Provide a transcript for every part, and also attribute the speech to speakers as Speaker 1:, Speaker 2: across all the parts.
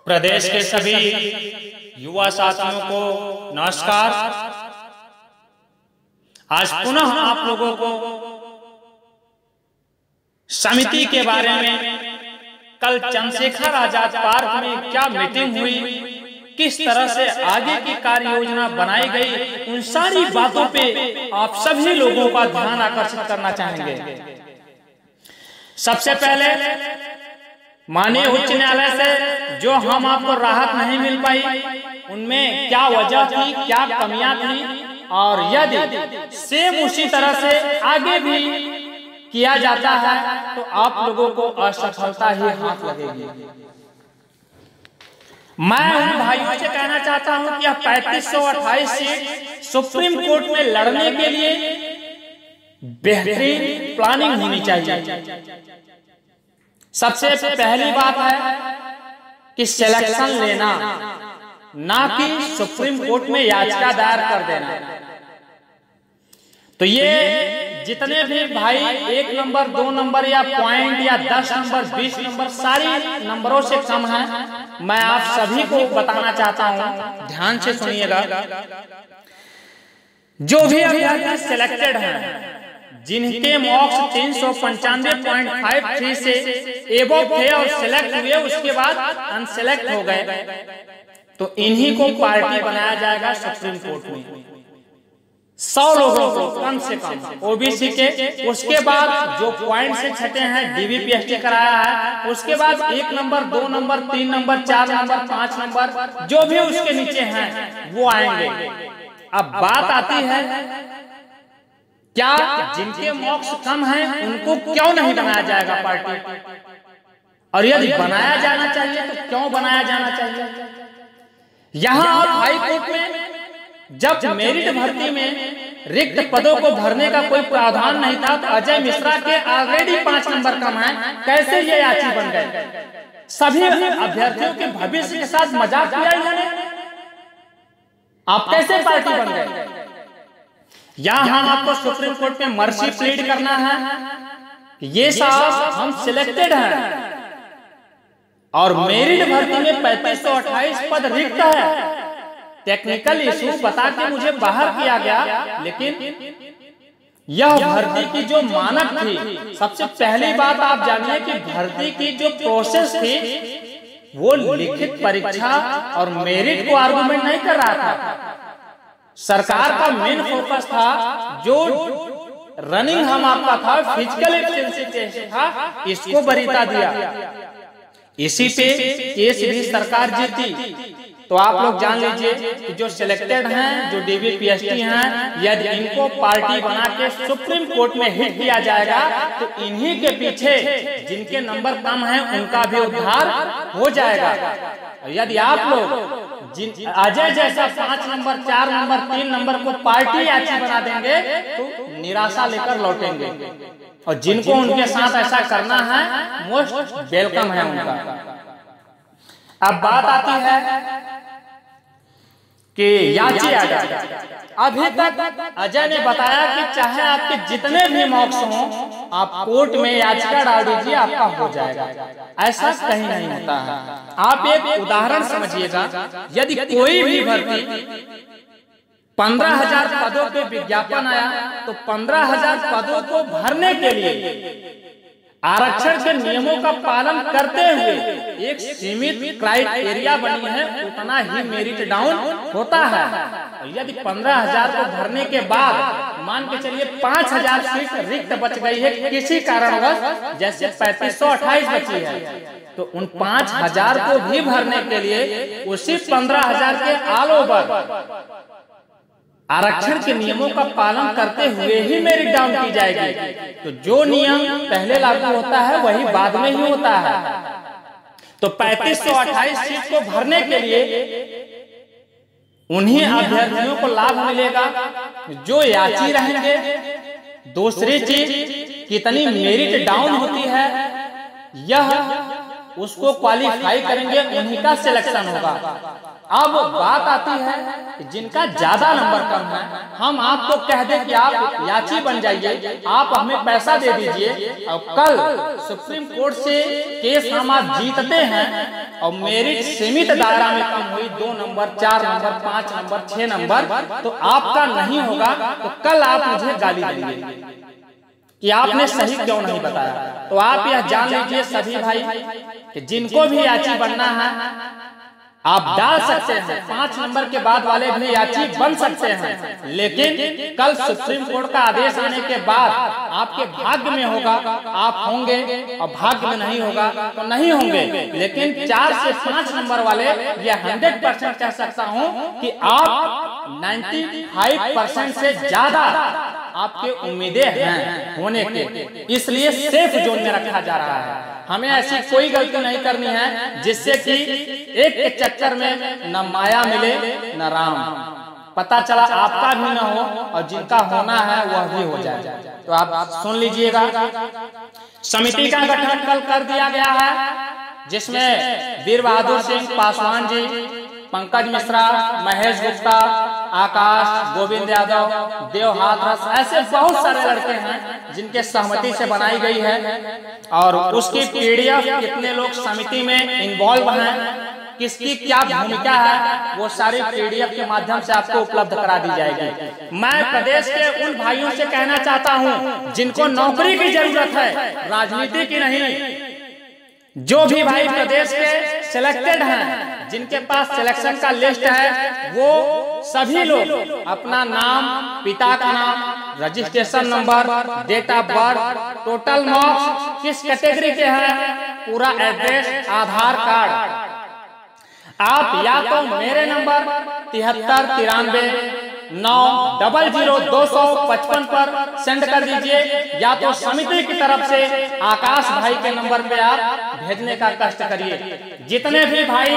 Speaker 1: प्रदेश के सभी युवा साथियों को नमस्कार। आज पुनः आप लोगों को समिति के बारे में, कल चंद्रशेखर आजाद पार्क में क्या मीटिंग हुई, किस तरह से आगे की कार्य योजना बनाई गई, उन सारी बातों पे आप सभी लोगों का ध्यान आकर्षित करना चाहेंगे। सबसे पहले माननीय उच्च न्यायालय से जो हम आपको राहत नहीं मिल पाई, उनमें क्या वजह थी, क्या कमियां थी, और यदि सेम उसी तरह से आगे भी किया जाता है तो आप लोगों को असफलता ही हाथ लगेगी। मैं उन भाइयों से कहना चाहता हूं कि 3528 सीट सुप्रीम कोर्ट में लड़ने के लिए बेहतरीन प्लानिंग होनी चाहिए। सबसे पहली बात है कि सिलेक्शन लेना, ना कि सुप्रीम कोर्ट में याचिका दायर कर देना। तो ये जितने भी भाई 1 नंबर 2 नंबर या पॉइंट या 10 नंबर 20 नंबर सारी नंबरों से कम है, मैं आप सभी को बताना चाहता हूं, ध्यान से सुनिएगा। जो भी अभ्यर्थी सिलेक्टेड हैं, जिनके मॉक्स 395.53 से एबव थे और सिलेक्ट हुए, उसके बाद अनसिलेक्ट हो गए, तो इन्हीं को पार्टी बनाया जाएगा सुप्रीम कोर्ट में। 100 लोगों को कम से कम ओबीसी के, उसके बाद जो पॉइंट से छटे हैं डीबीपीएसटी कराया है, उसके बाद 1 number 2 number 3 number 4 number 5 number जो भी उसके नीचे हैं वो आएंगे। अब बात आती है, क्या जिनके मॉक्स कम हैं उनको क्यों नहीं बनाया जाएगा पार्टी, और यदि बनाया जाना चाहिए तो क्यों बनाया जाना चाहिए। यहां आप हाई कोर्ट में जब मेरिट भर्ती में रिक्त पदों को भरने का कोई प्रावधान नहीं था, तो अजय मिश्रा के ऑलरेडी 5 नंबर कम है, कैसे ये याची बन गए। सभी अभ्यर्थियों के भविष्य के साथ मजाक किया इन्होंने, आप कैसे पार्टी बन गए। यहां हम आपको सुप्रीम कोर्ट में मर्सी प्लीड करना है, ये साहब हम सिलेक्टेड हैं और मेरिट भर्ती में 3528 पद रिक्त है। टेक्निकल इशू बता के मुझे बाहर किया गया, लेकिन यह भर्ती की जो मानक थी, सबसे पहली बात आप जानिए कि भर्ती की जो प्रोसेस थी वो लिखित परीक्षा और मेरिट को आर्गुमेंट नहीं कर रहा था। सरकार का मेन फोकस था, जो रनिंग हम आपका था, फिजिकल एफिशिएंसी टेस्ट था, इसको वरीयता दिया। इसी पे केस भी सरकार जीती। तो आप लोग जान लीजिए कि जो सिलेक्टेड हैं, जो डीबीपीएसटी हैं, यदि इनको पार्टी बना के सुप्रीम कोर्ट में हिट किया जाएगा तो इन्हीं के पीछे जिनके नंबर कम हैं उनका भी उद्धार हो जाएगा। यदि आप लोग अजय जैसा 5 नंबर 4 नंबर 3 नंबर को पार्टी याची बना देंगे तो निराशा लेकर लौटेंगे, और जिनको उनके साथ ऐसा करना है मोस्ट वेलकम है उनका। अब बात आती है कि याची अभी तक अजय ने बताया कि चाहे आपके जितने भी मॉक्स हों, आप कोर्ट में याचिका डाल दीजिए, आपका हो जाएगा। ऐसा कहीं नहीं होता है। आप एक उदाहरण समझिएगा, यदि कोई भी भर्ती 15,000 पदों पे विज्ञापन आया, तो 15,000 पदों को भरने के लिए आरक्षण के नियमों का पालन करते हुए एक सीमित क्राइटेरिया बनी है, उतना ही मेरिट डाउन होता है। यदि 15,000 को भरने के बाद मान के चलिए 5,000 सीट रिक्त बच गई है किसी कारणवश, जैसे 3528 बची है, तो उन 5,000 को भी भरने के लिए उसी 15,000 के ऑल ओवर आरक्षण के नियमों का पालन करते हुए ही मेरिट डाउन की जाएगी। तो जो नियम पहले लागू होता है वही बाद में ही होता है। तो 3528 सीट को भरने के लिए उन्हीं अभ्यर्थियों को लाभ मिलेगा जो याची रहेंगे। दूसरी चीज, कितनी मेरिट डाउन होती है यह उसको क्वालिफाई करेंगे, उन्हीं का सिलेक्शन होगा। अब बात आती है कि जिनका ज्यादा नंबर कम है, हम आपको कह दें कि आप याची बन जाइए, आप हमें पैसा दे दीजिए, और कल सुप्रीम कोर्ट से केस हम आप जीतते हैं और मेरिट सीमित दायरा में कम हुई 2 नंबर, 4 नंबर, 5 नंबर, 6 नंबर, तो आपका नहीं होगा, तो कल आप मुझे गाली देंगे कि आपने सही क्यों नहीं बताया। तो आप यह जान लीजिए सभी भाई कि जिनको भी याची बनना है आप डाल सकते हैं, 5 नंबर के बाद वाले भी याची बन सकते हैं, लेकिन कल सुप्रीम कोर्ट का आदेश आने के बाद आपके भाग्य में होगा आप होंगे, और भाग्य में नहीं होगा तो नहीं होंगे। लेकिन 4 से 5 नंबर वाले ये 100% कह सकता हूं कि आप 95% से ज्यादा आपके उम्मीदें हैं होने के, इसलिए सेफ जोन में रखा जा रहा है। हमें ऐसी कोई गलती नहीं करनी है जिससे कि एक के चक्कर में न माया मिले न राम, पता चला आपका भी न हो और जिनका होना है वह भी हो जाए। तो आप सुन लीजिएगा, समिति का गठन कल कर दिया गया है, जिसमें वीर बहादुर सिंह पासवान जी, पंकज मिश्रा, महेश गुप्ता, आकाश, गोविंद यादव, देव हाथरस, ऐसे बहुत सारे लड़के हैं जिनके सहमति से बनाई गई है। और उसकी पीडीएफ कितने लोग समिति में इन्वॉल्व हैं, किसकी क्या भूमिका है, वो सारी पीडीएफ के माध्यम से आपको उपलब्ध करा दी जाएगी। मैं प्रदेश के उन भाइयों से कहना चाहता हूं जिनको नौकरी की जरूरत है, राजनीति की नहीं, जो भी भाई प्रदेश के सिलेक्टेड हैं, जिनके पास सिलेक्शन का लिस्ट है, वो सभी लोग अपना नाम, पिता का नाम, registration number, date of birth, total marks, किस कैटेगरी के हैं, पूरा एड्रेस, आधार कार्ड आप या तो मेरे नंबर 7393900255 पर सेंड कर दीजिए, या तो समिति की तरफ से आकाश भाई के नंबर पे आप भेजने का कष्ट करिए। जितने भी भाई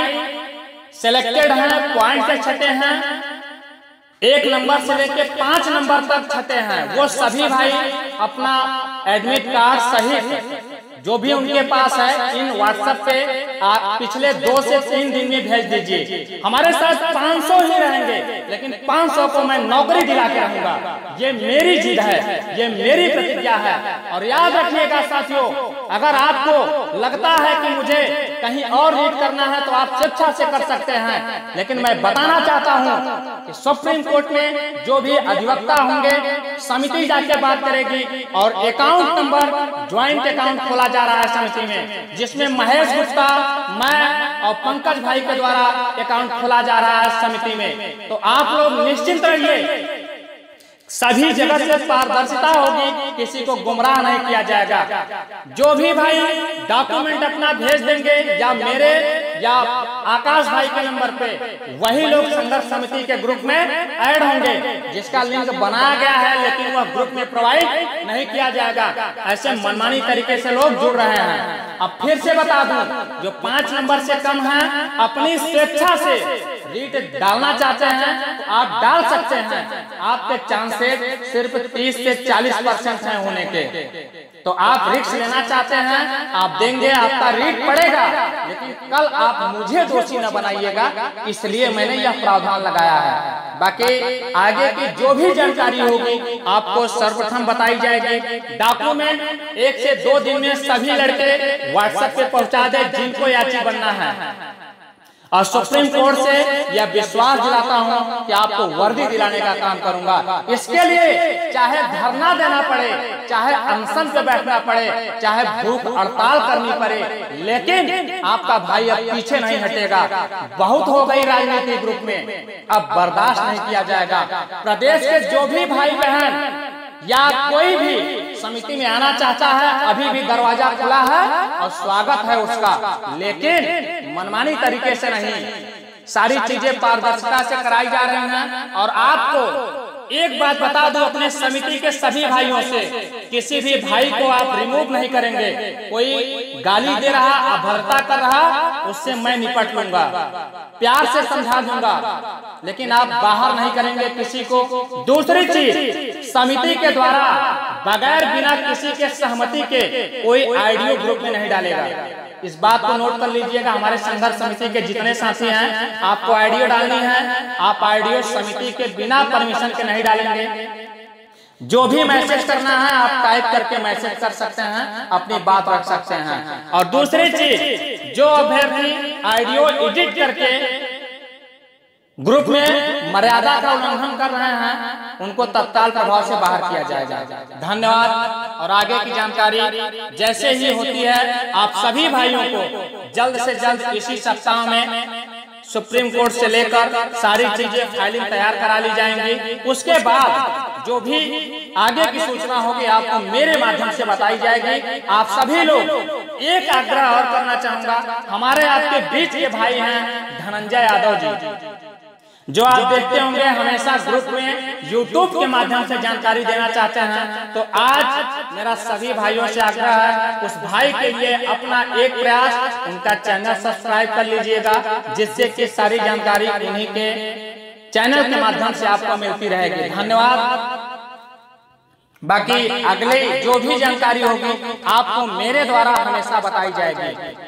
Speaker 1: सिलेक्टेड हैं, पॉइंट से छटे हैं, 1 नंबर से लेके 5 नंबर तक छटे हैं, वो सभी भाई अपना एडमिट कार्ड सहित जो भी उनके पास है इन व्हाट्सएप पे आप पिछले 2 से 3 दिन में भेज दीजिए। हमारे साथ 500 ही रहेंगे, लेकिन 500 को मैं नौकरी दिला के रहूंगा, ये मेरी जिद है, ये मेरी प्रतिज्ञा है। और याद रखिएगा साथियों, अगर आपको लगता है कि मुझे कहीं और रीड करना है तो आप स्वेच्छा से कर सकते हैं, लेकिन मैं बताना चाहता हूं कि सुप्रीम कोर्ट में जो भी अधिवक्ता होंगे, समिति जाके बात करेगी और अकाउंट नंबर, ज्वाइंट अकाउंट खोला जा रहा है समिति में, जिसमें महेश गुप्ता, मैं और पंकज भाई के द्वारा अकाउंट खोला जा रहा है समिति में। तो आप लोग निश्चिंत रहिए, सभी जगह से पारदर्शिता होगी, किसी को गुमराह नहीं किया जाएगा। जो भी भाई डॉक्यूमेंट अपना भेज देंगे या मेरे या आकाश भाई के नंबर पे, वही लोग संघर्ष समिति के ग्रुप में ऐड होंगे, जिसका लिंक बनाया गया है, लेकिन वह ग्रुप में प्रोवाइड नहीं किया जाएगा। ऐसे मनमानी तरीके से लोग जुड़ रहे हैं। अब फिर से बता दूं, जो 5 नंबर से कम है, अपनी स्वेच्छा से रीट डालना चाहते हैं तो आप डाल सकते हैं। आपके चांसेस सिर्फ 30 से 40% हैं होने के। तो आप रिस्क लेना चाहते हैं, आप देंगे, आपका रीट पड़ेगा, लेकिन कल आप मुझे दोषी न बनाइएगा, इसलिए मैंने यह प्रावधान लगाया है। बाकी आगे की जो भी जानकारी होगी आपको सर्वप्रथम बताई जाएगी। डॉक्यूमेंट 1 से 2 दिन में सभी लड़के व्हाट्सएप पे पहुंचा दे जिनको याची बनना है। और सुप्रीम कोर्ट से यह विश्वास दिलाता हूं कि आपको वर्दी दिलाने का काम करूंगा। इसके लिए चाहे धरना देना पड़े, चाहे अनशन पे बैठना पड़े, चाहे भूख हड़ताल करनी पड़े, लेकिन आपका भाई अब पीछे नहीं हटेगा। बहुत हो गई राजनीति ग्रुप में, अब बर्दाश्त नहीं किया जाएगा। प्रदेश के जो भी भाई बहन या कोई भी समिति में आना चाहता है, अभी भी दरवाजा खुला है और स्वागत है उसका, लेकिन मनमानी तरीके से नहीं। सारी चीजें पारदर्शिता से कराई जा रही हैं। और आपको एक बात बता दूं, अपने समिति के सभी भाइयों से, किसी भी भाई को आप रिमूव नहीं करेंगे। कोई गाली दे रहा, अभद्रता कर रहा, उससे मैं निपट लूंगा, प्यार से समझा दूंगा, लेकिन आप बाहर नहीं करेंगे किसी को। दूसरी चीज, समिति के द्वारा बगैर बिना किसी के सहमति के कोई ऑडियो ग्रुप में नहीं डालेगा। इस बात को नोट कर लीजिएगा। हमारे संघर्ष समिति के जितने साथी हैं, आपको ऑडियो डालनी है, आप ऑडियो समिति के बिना परमिशन के नहीं डालेंगे। जो भी मैसेज करना है आप टाइप करके मैसेज कर सकते हैं, अपनी बात रख सकते हैं। और दूसरी चीज, जो अभ्यर्थी ऑडियो एडिट करके ग्रुप में मर्यादा का उल्लंघन कर रहे हैं, उनको तत्काल प्रभाव से बाहर किया जाएगा। धन्यवाद। और आगे की जानकारी जैसे ही होती है, आप सभी भाइयों को जल्द से जल्द इसी सप्ताह में सुप्रीम कोर्ट से लेकर सारी चीजें फाइलिंग तैयार करा ली जाएंगी। उसके बाद जो भी आगे की सूचना होगी आपको मेरे माध्यम से बताई जाएगी। आप सभी लोग एक आग्रह और करना चाहूंगा, हमारे आपके बीच के भाई हैं धनंजय यादव जी, जो आप देखते होंगे हमेशा ग्रुप में YouTube के माध्यम से जानकारी देना चाहते हैं। तो आज मेरा सभी भाइयों से आग्रह है, उस भाई के लिए अपना एक प्रयास, उनका चैनल सब्सक्राइब कर लीजिएगा, जिससे कि सारी जानकारी उन्हीं के चैनल के माध्यम से आपको मिलती रहेगी। धन्यवाद। बाकी अगले जो भी जानकारी होगी आपको मेरे द्वारा हमेशा बताई जाएगी।